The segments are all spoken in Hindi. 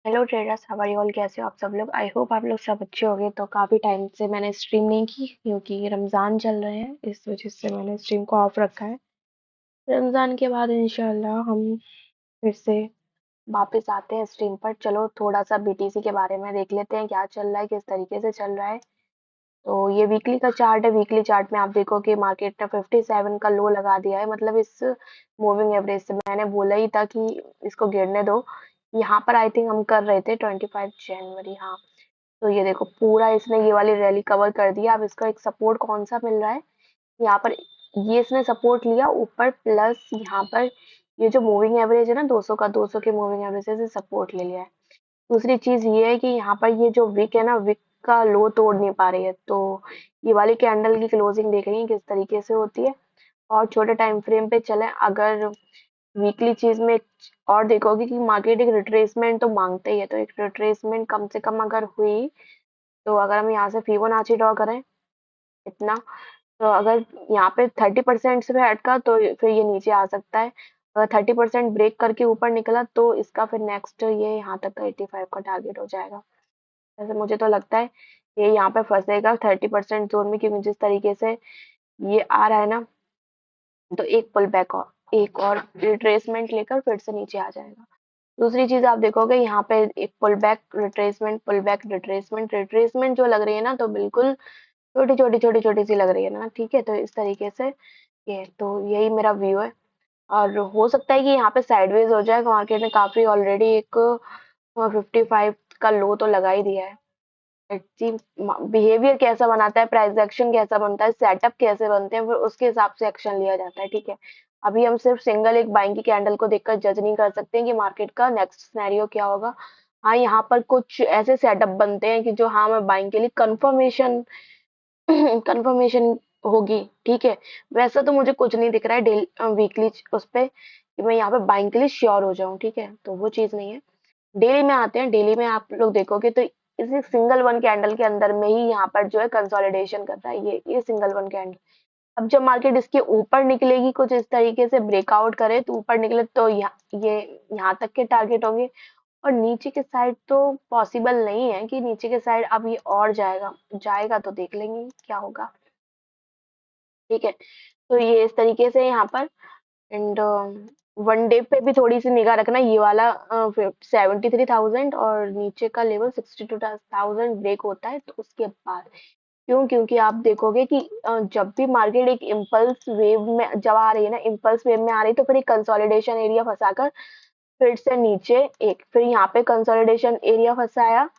Hello traders, how are you all? कैसे हो आप सब लोग? आई होप आप लोग सब अच्छे होंगे। तो काफ़ी टाइम से मैंने स्ट्रीम नहीं की क्योंकि रमज़ान चल रहे हैं, इस वजह से मैंने स्ट्रीम को ऑफ रखा है। रमज़ान के बाद इंशाल्लाह हम फिर से वापस आते हैं स्ट्रीम पर। चलो थोड़ा सा बीटीसी के बारे में देख लेते हैं, क्या चल रहा है, किस तरीके से चल रहा है। तो ये वीकली का चार्ट है। वीकली चार्ट में आप देखो कि मार्केट ने 57 का लो लगा दिया है। मतलब इस मूविंग एवरेज से मैंने बोला ही था कि इसको गिरने दो। यहाँ पर आई थिंक हम कर रहे थे 25 जनवरी, हाँ। तो ये देखो पूरा इसने ये वाली रैली कवर कर दिया। अब इसका एक सपोर्ट कौन सा मिल रहा है यहाँ पर, ये इसने सपोर्ट लिया ऊपर, प्लस यहाँ पर ये जो मूविंग एवरेज है ना 200 का, 200 के मूविंग एवरेज से सपोर्ट ले लिया है। दूसरी चीज ये है कि यहाँ पर ये जो विक है ना, विक का लो तोड़ नहीं पा रही है। तो ये वाली कैंडल की क्लोजिंग देख रही है किस तरीके से होती है। और छोटे टाइम फ्रेम पे चले अगर वीकली चीज में, और देखोगे कि मार्केट एक रिट्रेसमेंट तो मांगते ही है। तो एक रिट्रेसमेंट कम से कम अगर हुई, तो अगर हम यहाँ से फिबोनाची ड्रॉ करें इतना, तो अगर यहाँ पे 30% से भी हटका तो फिर ये नीचे आ सकता है। अगर 30% ब्रेक करके ऊपर निकला तो इसका फिर नेक्स्ट ये यहाँ तक का 85 का टारगेट हो जाएगा। ऐसे मुझे तो लगता है ये यहाँ पे फंसेगा 30% जोन में, क्योंकि जिस तरीके से ये आ रहा है ना, तो एक पुल बैक और एक और रिट्रेसमेंट लेकर फिर से नीचे आ जाएगा। दूसरी चीज आप देखोगे यहाँ पे एक pull back retracement, pull back retracement, retracement जो लग रही है ना, तो बिल्कुल छोटी छोटी छोटी छोटी सी लग रही है ना। ठीक है, तो इस तरीके से ये, तो यही मेरा व्यू है। और हो सकता है कि यहाँ पे साइडवेज हो जाए। मार्केट ने काफी ऑलरेडी एक 55 का लो तो लगा ही दिया है। बिहेवियर कैसा बनाता है, प्राइस एक्शन कैसा बनता है, सेटअप कैसे बनते हैं, फिर उसके हिसाब से एक्शन लिया जाता है। ठीक है, अभी हम सिर्फ सिंगल एक बाइंग की कैंडल को देखकर जज नहीं कर सकते हैं कि मार्केट का नेक्स्ट सिनेरियो क्या होगा। हाँ, यहाँ पर कुछ ऐसे सेटअप बनते हैं कि जो, हाँ, मैं बाइंग के लिए कंफर्मेशन कंफर्मेशन होगी। ठीक है, वैसा तो मुझे कुछ नहीं दिख रहा है डेली वीकली उस पे कि मैं यहाँ पे बाइंग के लिए श्योर हो जाऊं। ठीक है, तो वो चीज नहीं है। डेली में आते हैं। डेली में आप लोग देखोगे तो इसी सिंगल वन कैंडल के अंदर में ही यहाँ पर जो है कंसोलिडेशन कर रहा है ये सिंगल वन कैंडल। अब जब मार्केट इसके ऊपर निकलेगी, कुछ इस तरीके से ब्रेकआउट करे तो ऊपर निकले, तो ये यहाँ तक के टारगेट होंगे। और नीचे के साइड तो पॉसिबल नहीं है कि नीचे के साइड अब ये और जाएगा। जाएगा तो देख लेंगे क्या होगा। ठीक है, तो ये इस तरीके से यहाँ पर। एंड वन डे पे भी थोड़ी सी निगाह रखना। ये वाला 73,000 और नीचे का लेवल 62,000 ब्रेक होता है तो उसके बाद। क्यों? क्योंकि आप देखोगे कि जब भी मार्केट एक इम्पल्स वेव में जब आ रही है ना, इम्पल्स वेव में आ रही है, तो फिर एक कंसोलिडेशन एरिया फंसाकर फिर से नीचे एक, फिर यहाँ पे कंसोलिडेशन एरिया फंसाया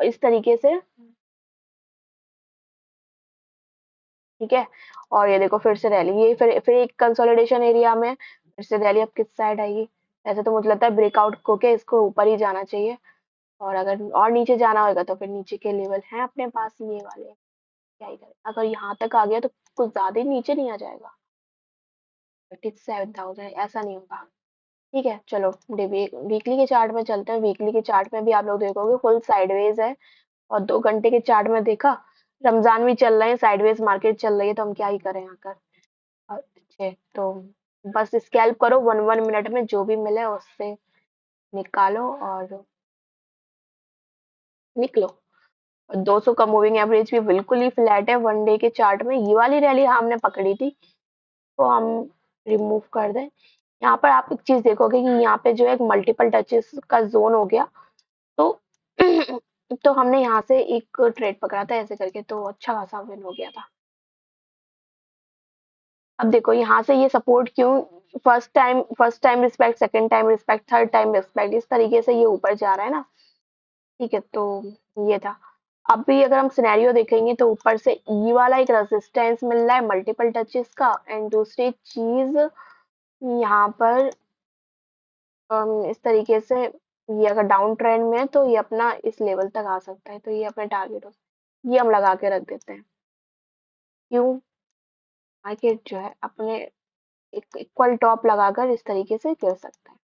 इस तरीके से। ठीक है, और ये देखो फिर से रैली, ये फिर एक कंसोलिडेशन एरिया में फिर से रैली। अब किस साइड आएगी? ऐसे तो मुझे लगता है ब्रेकआउट होके इसको ऊपर ही जाना चाहिए। और अगर और नीचे जाना होगा तो फिर नीचे के लेवल हैं अपने पास ये वाले, क्या ही करें। अगर यहाँ तक आ गया तो कुछ ज्यादा ही नीचे नहीं आ जाएगा? 57,000 ऐसा नहीं होगा। ठीक है, चलो वीकली के चार्ट में चलते हैं। वीकली के चार्ट में भी आप लोग देखोगे फुल साइडवेज है। और 2 घंटे के चार्ट में देखा, रमजान भी चल रहे हैं, साइडवेज मार्केट चल रही है, तो हम क्या ही करें आकर। अच्छे तो बस स्कैल्प करो, वन वन मिनट में जो भी मिले उससे निकालो और निकलो। 200 का मूविंग एवरेज भी बिल्कुल ही फ्लैट है वन डे के चार्ट में। ये वाली रैली हमने पकड़ी थी तो हम रिमूव कर दें। यहाँ पर आप एक चीज देखोगे कि यहाँ पे जो है एक मल्टीपल टचेस का जोन हो गया। तो तो हमने यहाँ से एक ट्रेड पकड़ा था ऐसे करके, तो अच्छा खासा विन हो गया था। अब देखो यहाँ से ये सपोर्ट क्यों, first time respect, second time respect, third time respect, इस तरीके से ये ऊपर जा रहा है ना। ठीक है, तो ये था। अब भी अगर हम सिनेरियो देखेंगे तो ऊपर से ये वाला एक रेजिस्टेंस मिल रहा है मल्टीपल टचेस का। एंड दूसरी चीज यहाँ पर इस तरीके से ये अगर डाउन ट्रेंड में है तो ये अपना इस लेवल तक आ सकता है, तो ये अपने टारगेट हो, ये हम लगा के रख देते हैं। क्यों? मार्केट जो है अपने एक इक्वल टॉप लगाकर इस तरीके से गिर सकता है।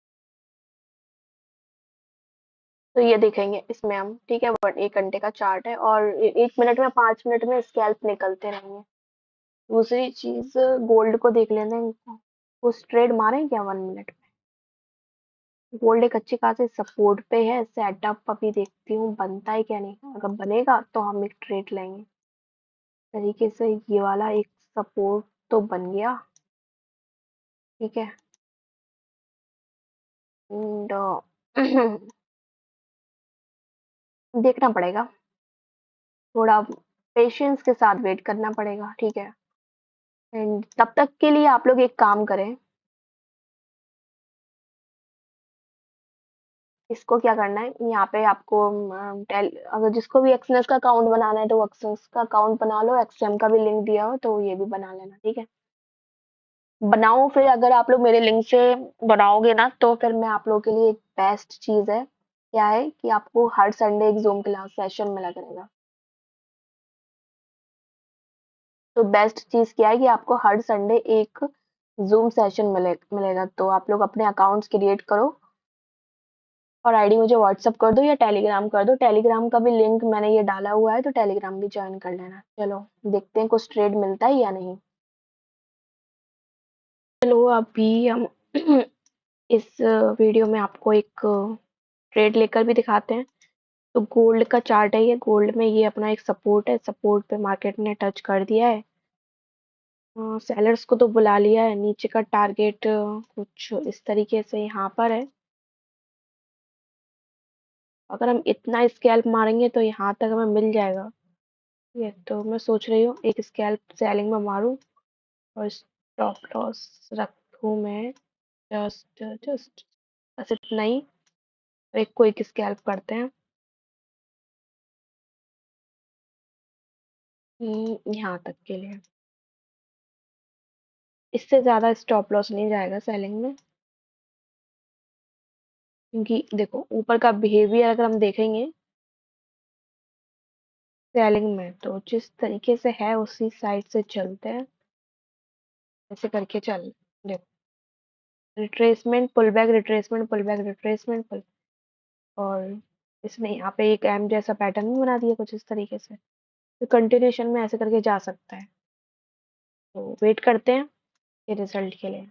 तो ये देखेंगे इसमें हम। ठीक है, 1 घंटे का चार्ट है और 1 मिनट में, 5 मिनट में स्कैल्प निकलते रहेंगे। दूसरी चीज गोल्ड को देख लेते हैं, कुछ ट्रेड मारे क्या 1 मिनट में? गोल्ड एक अच्छी खासी सपोर्ट पे है, सेटअप अभी देखती हूँ बनता है क्या नहीं, अगर बनेगा तो हम एक ट्रेड लेंगे। तरीके से ये वाला एक सपोर्ट तो बन गया, ठीक है। एंड देखना पड़ेगा, थोड़ा पेशेंस के साथ वेट करना पड़ेगा, ठीक है। एंड तब तक के लिए आप लोग एक काम करें, इसको क्या करना है, यहाँ पे आपको अगर जिसको भी एक्सनेस का अकाउंट बनाना है तो वो एक्सनेस का अकाउंट बना लो, एक्सएम का भी लिंक दिया हो तो ये भी बना लेना, ठीक है। बनाओ, फिर अगर आप लोग मेरे लिंक से बनाओगे ना तो फिर मैं आप लोगों के लिए एक बेस्ट चीज है, क्या है कि आपको हर संडे एक जूम क्लास सेशन मिला करेगा। तो बेस्ट चीज क्या है कि आपको हर संडे एक जूम सेशन मिलेगा, तो आप लोग अपने अकाउंट्स क्रिएट करो और आईडी मुझे व्हाट्सअप कर दो या टेलीग्राम कर दो, टेलीग्राम का भी लिंक मैंने ये डाला हुआ है तो टेलीग्राम भी ज्वाइन कर लेना। चलो देखते हैं कुछ ट्रेड मिलता है या नहीं। चलो अभी हम इस वीडियो में आपको एक ट्रेड लेकर भी दिखाते हैं। तो गोल्ड का चार्ट है ये, गोल्ड में ये अपना एक सपोर्ट है, सपोर्ट पे मार्केट ने टच कर दिया है। सेलर्स को तो बुला लिया है, नीचे का टारगेट कुछ इस तरीके से यहाँ पर है। अगर हम इतना स्कैल्प मारेंगे तो यहाँ तक हमें मिल जाएगा। ये तो मैं सोच रही हूँ एक स्कैल्प सेलिंग में मारूं और स्टॉप लॉस रखूं मैं। जस्ट जस्ट बस इतना ही। एक क्विक स्कैल्प करते हैं। यहाँ तक के लिए इससे ज्यादा स्टॉप लॉस नहीं जाएगा सेलिंग में, क्योंकि देखो ऊपर का बिहेवियर अगर हम देखेंगे सेलिंग में तो जिस तरीके से है उसी साइड से चलते हैं, ऐसे करके चल। देखो retracement pull back, retracement pull back, retracement pull, और इसने यहाँ पे एक एम जैसा पैटर्न भी बना दिया कुछ इस तरीके से। तो कंटिन्यूशन में ऐसे करके जा सकता है। तो वेट करते हैं ये रिजल्ट के लिए।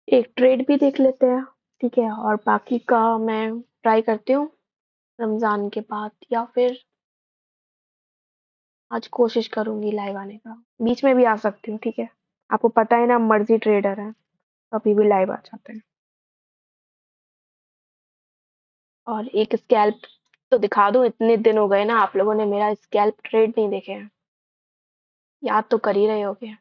एक ट्रेड भी देख लेते हैं, ठीक है, और बाकी का मैं ट्राई करती हूँ रमजान के बाद, या फिर आज कोशिश करूंगी लाइव आने का, बीच में भी आ सकती हूँ, ठीक है। आपको पता है ना मर्जी ट्रेडर है, कभी भी लाइव आ जाते हैं। और एक स्कैल्प तो दिखा दूं, इतने दिन हो गए ना आप लोगों ने मेरा स्कैल्प ट्रेड नहीं देखे हैं, याद तो कर ही रहे होगे।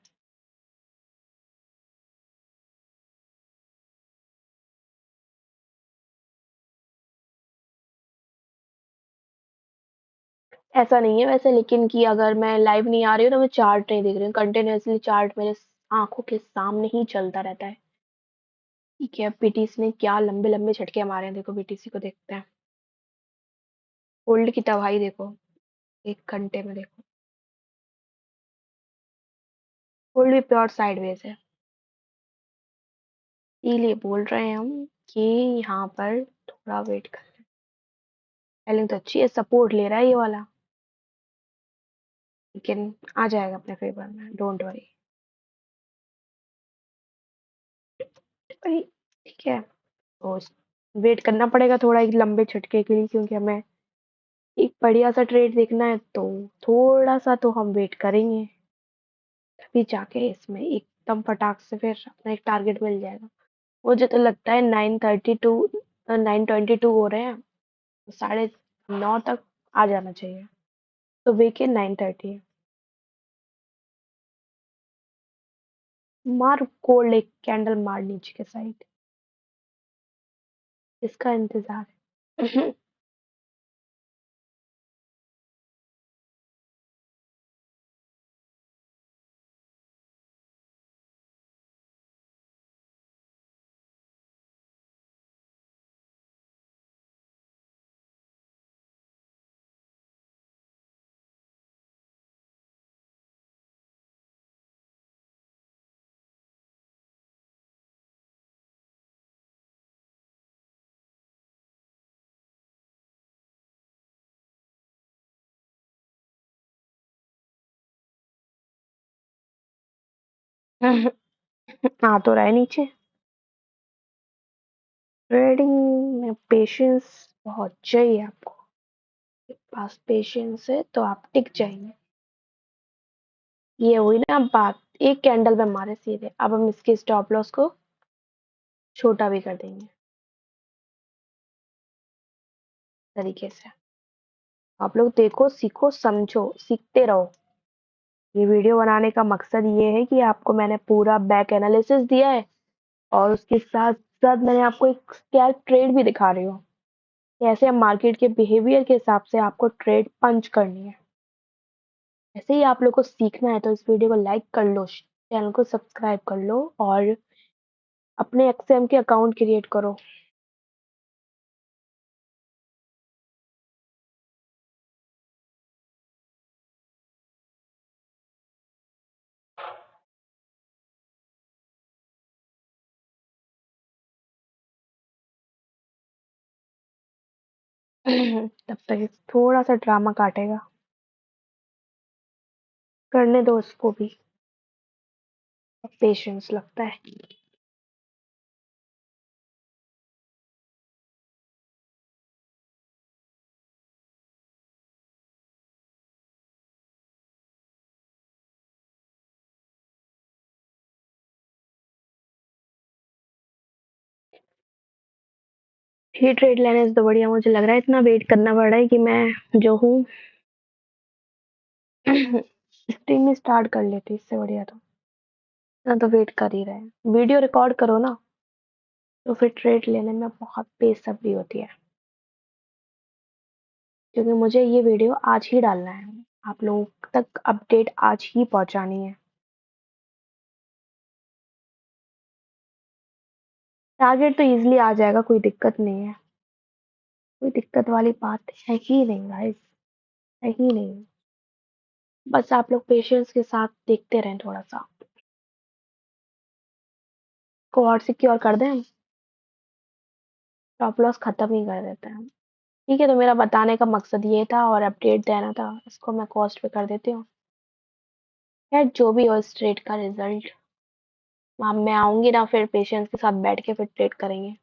ऐसा नहीं है वैसे, लेकिन कि अगर मैं लाइव नहीं आ रही हूँ तो मैं चार्ट नहीं देख रही हूँ, कंटिन्यूअसली चार्ट मेरे आंखों के सामने ही चलता रहता है, ठीक है। बीटीसी ने क्या लंबे लंबे झटके मारे हैं, देखो बीटीसी को देखते हैं। गोल्ड की तबाही देखो, एक घंटे में देखो, गोल्ड भी प्योर साइडवेज है। इसीलिए बोल रहे हैं हम कि यहाँ पर थोड़ा वेट कर लें। सेलिंग तो अच्छी है, सपोर्ट ले रहा है ये वाला, लेकिन आ जाएगा अपने फेवर में, डोंट वरी। ठीक है, तो वेट करना पड़ेगा थोड़ा एक लंबे झटके के लिए, क्योंकि हमें एक बढ़िया सा ट्रेड देखना है, तो थोड़ा सा तो हम वेट करेंगे, तभी जाके इसमें एकदम फटाक से फिर अपना एक टारगेट मिल जाएगा। मुझे तो लगता है 9:32, 9:22 हो रहे हैं, तो 9:30 तक आ जाना चाहिए। तो वेके 9:30 है। मार कोल्ड एक कैंडल मार नीचे के साइड, इसका इंतजार है। आ तो रहा है नीचे। ट्रेडिंग में पेशेंस बहुत चाहिए आपको। पास पेशेंस है तो आप टिक जाएंगे। ये हुई ना बात, एक कैंडल पे मारे सीधे। अब हम इसके स्टॉप लॉस को छोटा भी कर देंगे तरीके से। आप लोग देखो, सीखो, समझो, सीखते रहो। ये वीडियो बनाने का मकसद ये है कि आपको मैंने पूरा बैक एनालिसिस दिया है, और उसके साथ साथ मैंने आपको एक स्कैल्प ट्रेड भी दिखा रही हूँ। कैसे मार्केट के बिहेवियर के हिसाब से आपको ट्रेड पंच करनी है। ऐसे ही आप लोग को सीखना है तो इस वीडियो को लाइक कर लो, चैनल को सब्सक्राइब कर लो, और अपने एक्सएम के अकाउंट क्रिएट करो। तब तक थोड़ा सा ड्रामा काटेगा, करने दो उसको भी। पेशेंस लगता है। ये ट्रेड लेने से तो बढ़िया मुझे लग रहा है इतना वेट करना पड़ रहा है कि मैं जो हूँ स्ट्रीम में स्टार्ट कर लेती, इससे बढ़िया तो। इतना तो वेट कर ही रहे हैं, वीडियो रिकॉर्ड करो ना, तो फिर ट्रेड लेने में बहुत बेसब्री होती है। क्योंकि मुझे ये वीडियो आज ही डालना है, आप लोगों तक अपडेट आज ही पहुंचानी है। टारगेट तो इजीली आ जाएगा, कोई दिक्कत नहीं है। कोई दिक्कत वाली बात है ही नहीं गाइस, है ही नहीं। बस आप लोग पेशेंस के साथ देखते रहें थोड़ा सा। को और सिक्योर कर दें हम, स्टॉप लॉस खत्म ही कर देते हैं। ठीक है, तो मेरा बताने का मकसद ये था और अपडेट देना था, इसको मैं कॉस्ट पे कर देती हूँ। यार जो भी हो इस ट्रेड का रिजल्ट, मैं आऊंगी ना, फिर पेशेंस के साथ बैठ के फिर ट्रेड करेंगे।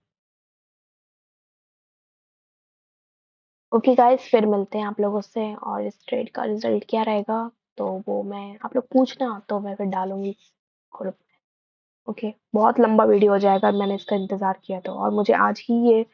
ओके गाइस, फिर मिलते हैं आप लोगों से, और इस ट्रेड का रिजल्ट क्या रहेगा तो वो मैं, आप लोग पूछना तो मैं फिर डालूंगी ग्रुप। ओके, बहुत लंबा वीडियो हो जाएगा, मैंने इसका इंतजार किया तो, और मुझे आज ही ये